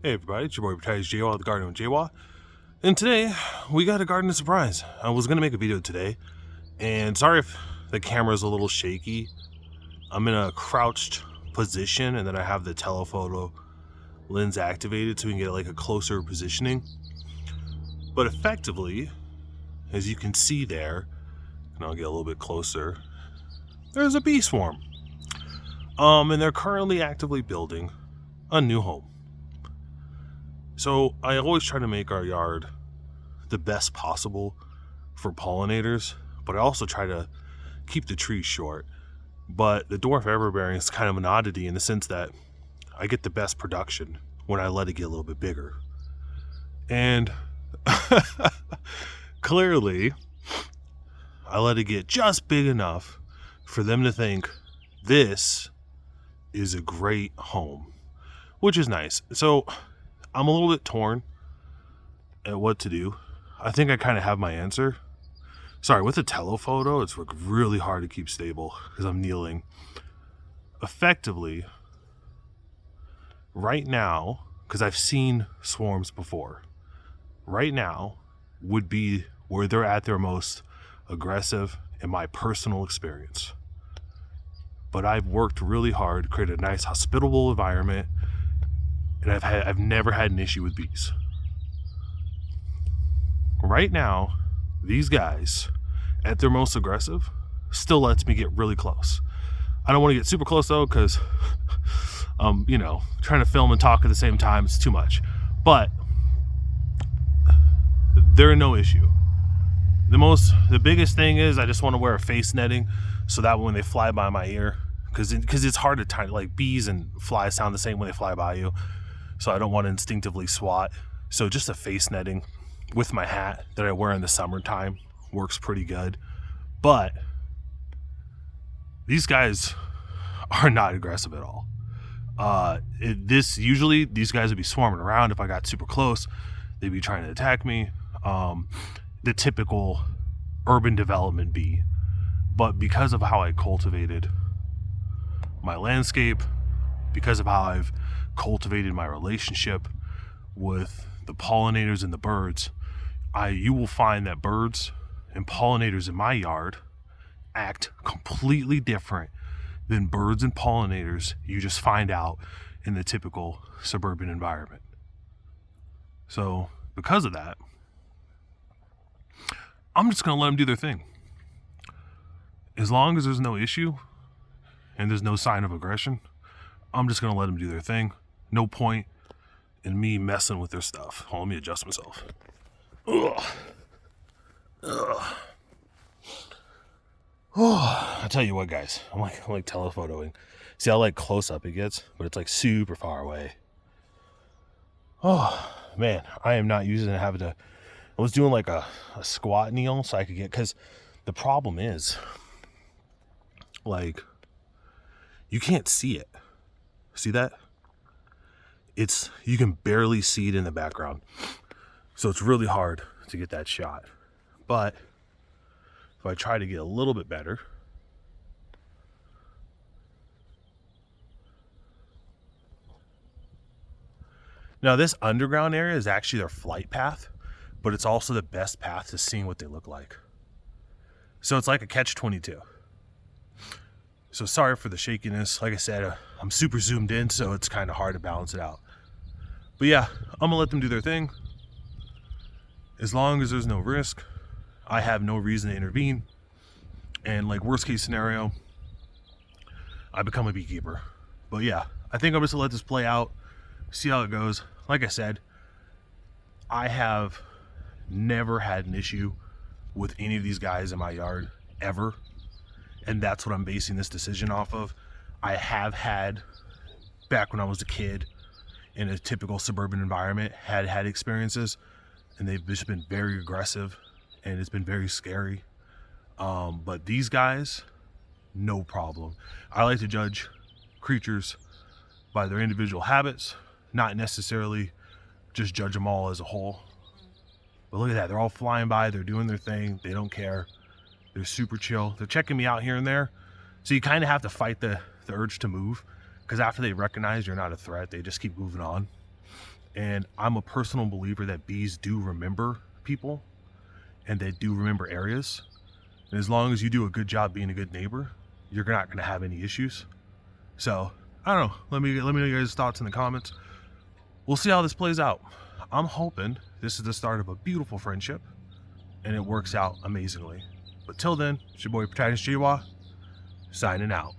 Hey everybody, it's your boy GardeningWithJWa, the GardeningWithJWa, and today we got a garden surprise. I was gonna make a video today, and sorry if the camera's a little shaky. I'm in a crouched position, and then I have the telephoto lens activated so we can get like a closer positioning. But effectively, as you can see there, and I'll get a little bit closer, there's a bee swarm. And they're currently actively building a new home. So I always try to make our yard the best possible for pollinators, but I also try to keep the trees short. But the dwarf everbearing is kind of an oddity in the sense that I get the best production when I let it get a little bit bigger. And clearly, I let it get just big enough for them to think this is a great home, which is nice. So I'm a little bit torn at what to do. I think I kind of have my answer. Sorry, with the telephoto, it's really hard to keep stable because I'm kneeling. Effectively, right now, because I've seen swarms before, right now would be where they're at their most aggressive in my personal experience. But I've worked really hard to create a nice, hospitable environment, and I've never had an issue with bees. Right now, these guys, at their most aggressive, still lets me get really close. I don't want to get super close though, because trying to film and talk at the same time is too much. But they're no issue. The biggest thing is I just want to wear a face netting so that when they fly by my ear, because it's hard to time, like bees and flies sound the same when they fly by you, so I don't want to instinctively swat. So just a face netting with my hat that I wear in the summertime works pretty good. But these guys are not aggressive at all. Usually these guys would be swarming around if I got super close. They'd be trying to attack me. The typical urban development bee. But because of how I cultivated my landscape, because of how I've cultivated my relationship with the pollinators and the birds, you will find that birds and pollinators in my yard act completely different than birds and pollinators you just find out in the typical suburban environment. So because of that, I'm just going to let them do their thing. As long as there's no issue and there's no sign of aggression, I'm just going to let them do their thing. No point in me messing with their stuff. Hold on, let me adjust myself. Ugh. Oh, I'll tell you what, guys. I'm like telephotoing. See how like close up it gets, but it's like super far away. Oh man, I am not using it. I was doing like a squat kneel so I could get, because the problem is, like, you can't see it. See that? You can barely see it in the background. So it's really hard to get that shot. But if I try to get a little bit better, now this underground area is actually their flight path, but it's also the best path to seeing what they look like. So it's like a catch-22. So sorry for the shakiness. Like I said, I'm super zoomed in, so it's kind of hard to balance it out. But yeah, I'm gonna let them do their thing. As long as there's no risk, I have no reason to intervene. And like worst case scenario, I become a beekeeper. But yeah, I think I'm just gonna let this play out, see how it goes. Like I said, I have never had an issue with any of these guys in my yard ever. And that's what I'm basing this decision off of. I have had, back when I was a kid in a typical suburban environment, had experiences, and they've just been very aggressive, and it's been very scary. But these guys, no problem. I like to judge creatures by their individual habits, not necessarily just judge them all as a whole. But look at that, they're all flying by, they're doing their thing, they don't care. They're super chill. They're checking me out here and there. So you kind of have to fight the urge to move, because after they recognize you're not a threat, they just keep moving on. And I'm a personal believer that bees do remember people and they do remember areas. And as long as you do a good job being a good neighbor, you're not going to have any issues. So I don't know. Let me know your guys' thoughts in the comments. We'll see how this plays out. I'm hoping this is the start of a beautiful friendship and it works out amazingly. But till then, it's your boy GardeningWithJWa signing out.